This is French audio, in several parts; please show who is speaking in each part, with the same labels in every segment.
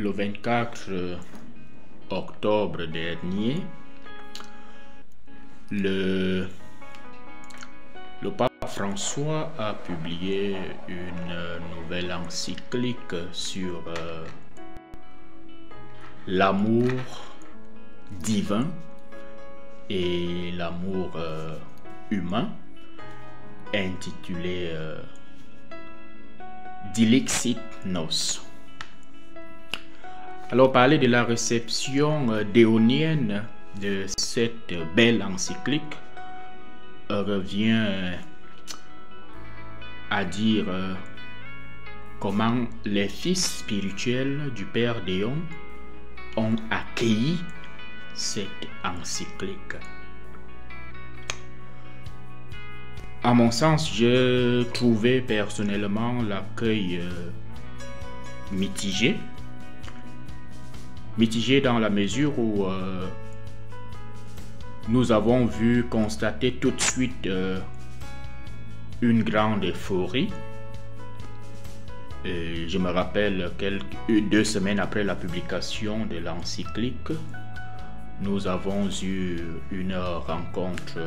Speaker 1: Le 24 octobre dernier, le pape François a publié une nouvelle encyclique sur l'amour divin et l'amour humain, intitulée Dilexit Nos. Alors, parler de la réception déonienne de cette belle encyclique revient à dire comment les fils spirituels du Père Déon ont accueilli cette encyclique. À mon sens, j'ai trouvé personnellement l'accueil mitigé dans la mesure où nous avons vu constater tout de suite une grande euphorie. Et je me rappelle 2 semaines après la publication de l'encyclique, nous avons eu une rencontre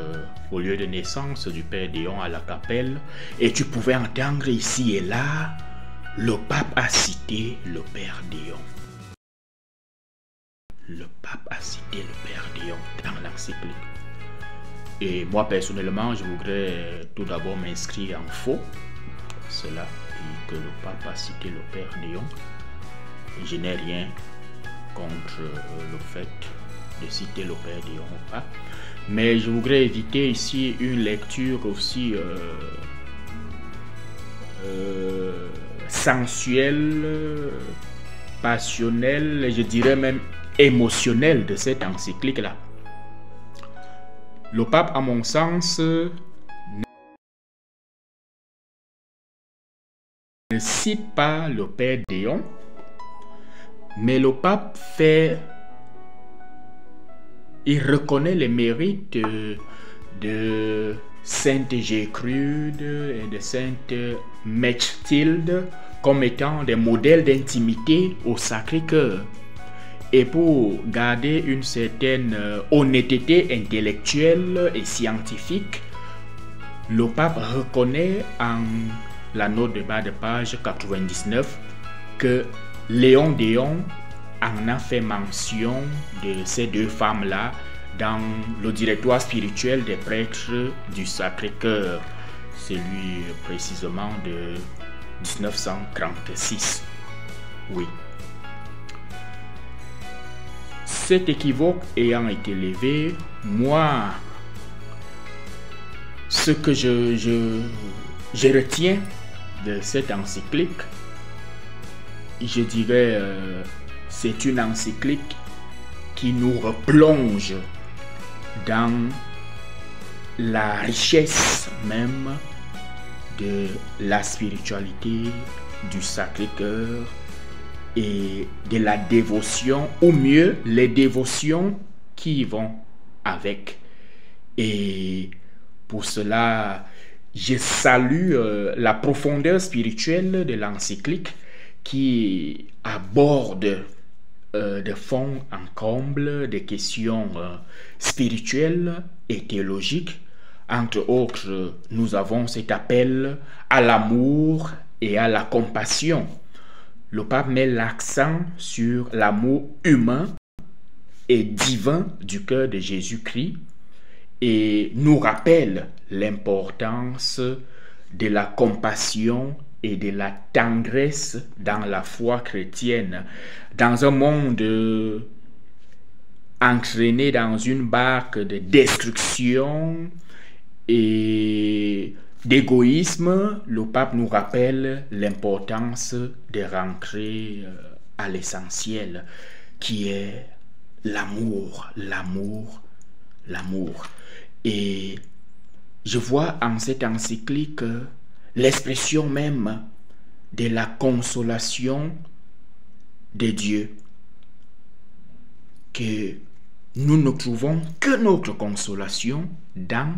Speaker 1: au lieu de naissance du Père Déon à la Capelle, et tu pouvais entendre ici et là, le pape a cité le Père Déon. Le pape a cité le Père Déon dans l'encyclique. Et moi personnellement, je voudrais tout d'abord m'inscrire en faux cela, et que le pape a cité le Père Déon. Je n'ai rien contre le fait de citer le Père Déon ou pas, mais je voudrais éviter ici une lecture aussi sensuelle, passionnelle, je dirais même émotionnelle de cette encyclique-là. Le pape, à mon sens, ne cite pas le Père Déon, mais le pape il reconnaît les mérites de Sainte Gertrude et de Sainte Mechtilde comme étant des modèles d'intimité au Sacré-Cœur. Et pour garder une certaine honnêteté intellectuelle et scientifique, le pape reconnaît en la note de bas de page 99 que Léon Déon en a fait mention de ces 2 femmes-là dans le directoire spirituel des prêtres du Sacré-Cœur, celui précisément de 1936. Oui. Cet équivoque ayant été levé, moi, ce que je retiens de cette encyclique, je dirais, c'est une encyclique qui nous replonge dans la richesse même de la spiritualité du Sacré-Cœur et de la dévotion, ou mieux, les dévotions qui y vont avec. Et pour cela, je salue la profondeur spirituelle de l'encyclique qui aborde de fond en comble des questions spirituelles et théologiques. Entre autres, nous avons cet appel à l'amour et à la compassion. Le pape met l'accent sur l'amour humain et divin du cœur de Jésus-Christ et nous rappelle l'importance de la compassion et de la tendresse dans la foi chrétienne. Dans un monde entraîné dans une barque de destruction et d'égoïsme, le pape nous rappelle l'importance de rentrer à l'essentiel, qui est l'amour, l'amour, l'amour. Et je vois en cette encyclique l'expression même de la consolation de Dieu, que nous ne trouvons que notre consolation dans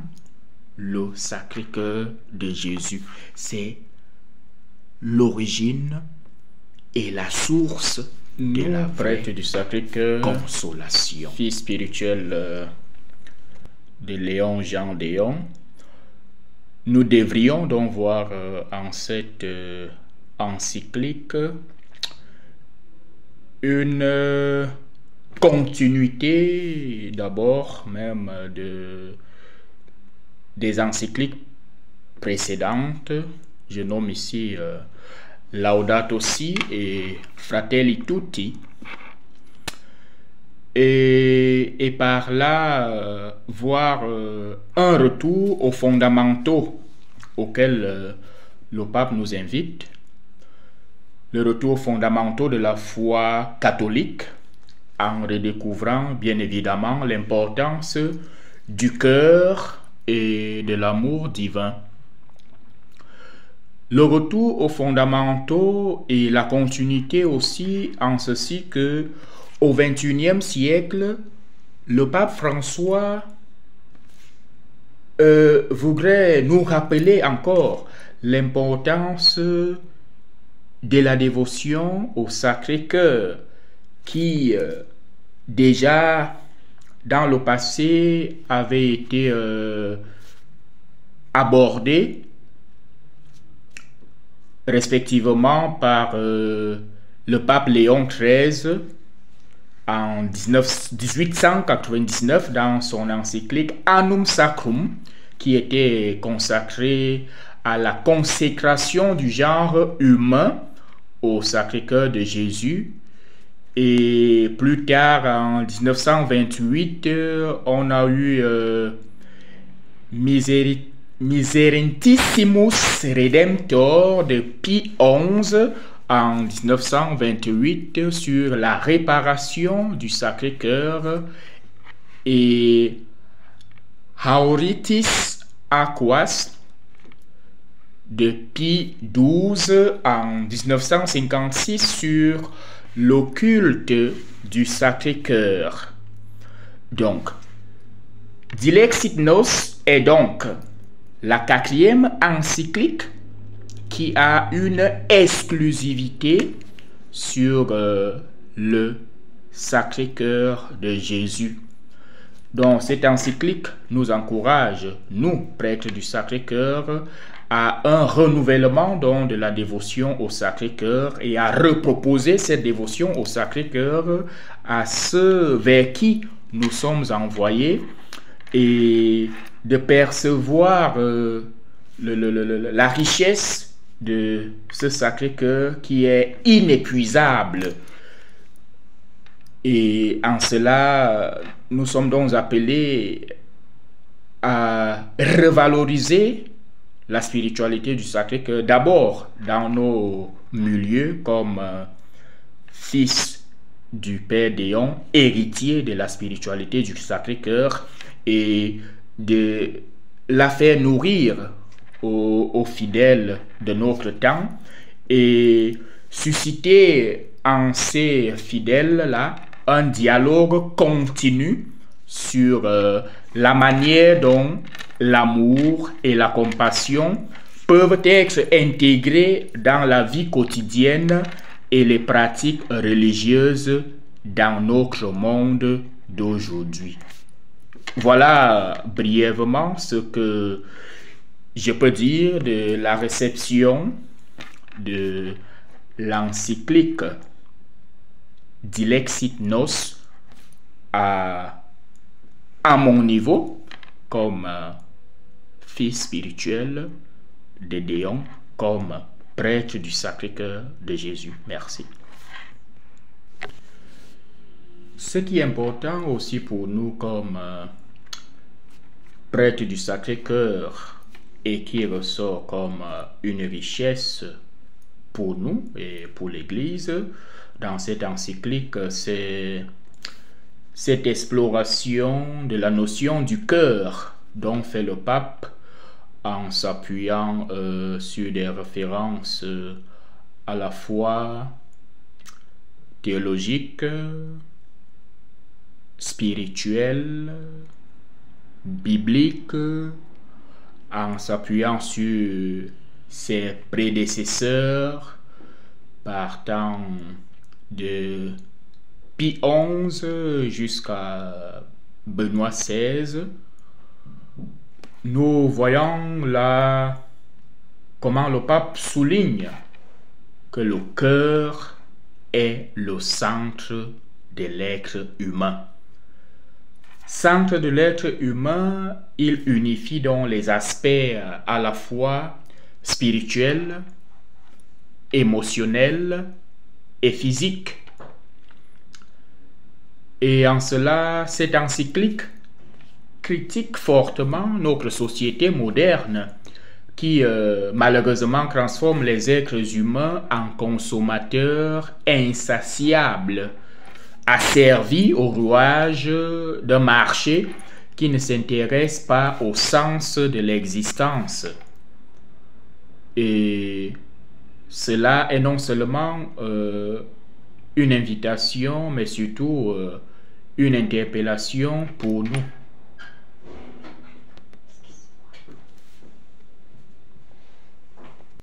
Speaker 1: le Sacré-Cœur de Jésus. C'est l'origine et la source de la prêtre
Speaker 2: vraie
Speaker 1: du Sacré-Cœur,
Speaker 2: consolation.
Speaker 1: fils spirituel de Léon Jean Déon, nous devrions donc voir en cette encyclique une continuité d'abord même des encycliques précédentes. Je nomme ici Laudato Si et Fratelli Tutti. Et par là, voir un retour aux fondamentaux auxquels le pape nous invite, le retour aux fondamentaux de la foi catholique, en redécouvrant bien évidemment l'importance du cœur et de l'amour divin. Le retour aux fondamentaux et la continuité aussi en ceci que au XXIe siècle, le pape François voudrait nous rappeler encore l'importance de la dévotion au Sacré-Cœur qui déjà dans le passé avait été abordée respectivement par le pape Léon XIII en 1899 dans son encyclique Annum Sacrum, qui était consacrée à la consécration du genre humain au Sacré-Cœur de Jésus. Et plus tard, en 1928, on a eu Miserentissimus Redemptor de Pie XI en 1928 sur la réparation du Sacré-Cœur et Hauritis Aquas de Pie XII en 1956 sur le culte du Sacré-Cœur. Donc, Dilexit Nos est donc la 4e encyclique qui a une exclusivité sur le Sacré-Cœur de Jésus. Donc, cette encyclique nous encourage, nous, prêtres du Sacré-Cœur, à un renouvellement donc, de la dévotion au Sacré-Cœur et à reproposer cette dévotion au Sacré-Cœur à ceux vers qui nous sommes envoyés et de percevoir la richesse de ce Sacré-Cœur qui est inépuisable. Et en cela, nous sommes donc appelés à revaloriser la spiritualité du Sacré-Cœur, d'abord dans nos milieux comme fils du Père Déon, héritier de la spiritualité du Sacré-Cœur, et de la faire nourrir aux fidèles de notre temps et susciter en ces fidèles-là un dialogue continu sur la manière dont l'amour et la compassion peuvent être intégrés dans la vie quotidienne et les pratiques religieuses dans notre monde d'aujourd'hui. Voilà brièvement ce que je peux dire de la réception de l'encyclique Dilexit Nos à mon niveau comme fils spirituel de Déon, comme prêtre du Sacré-Cœur de Jésus. Merci. Ce qui est important aussi pour nous comme prêtre du Sacré-Cœur et qui ressort comme une richesse pour nous et pour l'Église dans cette encyclique, c'est cette exploration de la notion du cœur dont fait le pape en s'appuyant sur des références à la fois théologiques, spirituelles, bibliques, en s'appuyant sur ses prédécesseurs, partant de Pie XI jusqu'à Benoît XVI, nous voyons là comment le pape souligne que le cœur est le centre de l'être humain. Centre de l'être humain, il unifie donc les aspects à la fois spirituels, émotionnels et physiques. Et en cela, cette encyclique critique fortement notre société moderne qui malheureusement transforme les êtres humains en consommateurs insatiables, asservis au rouage d'un marché qui ne s'intéresse pas au sens de l'existence. Et cela est non seulement une invitation, mais surtout une interpellation pour nous.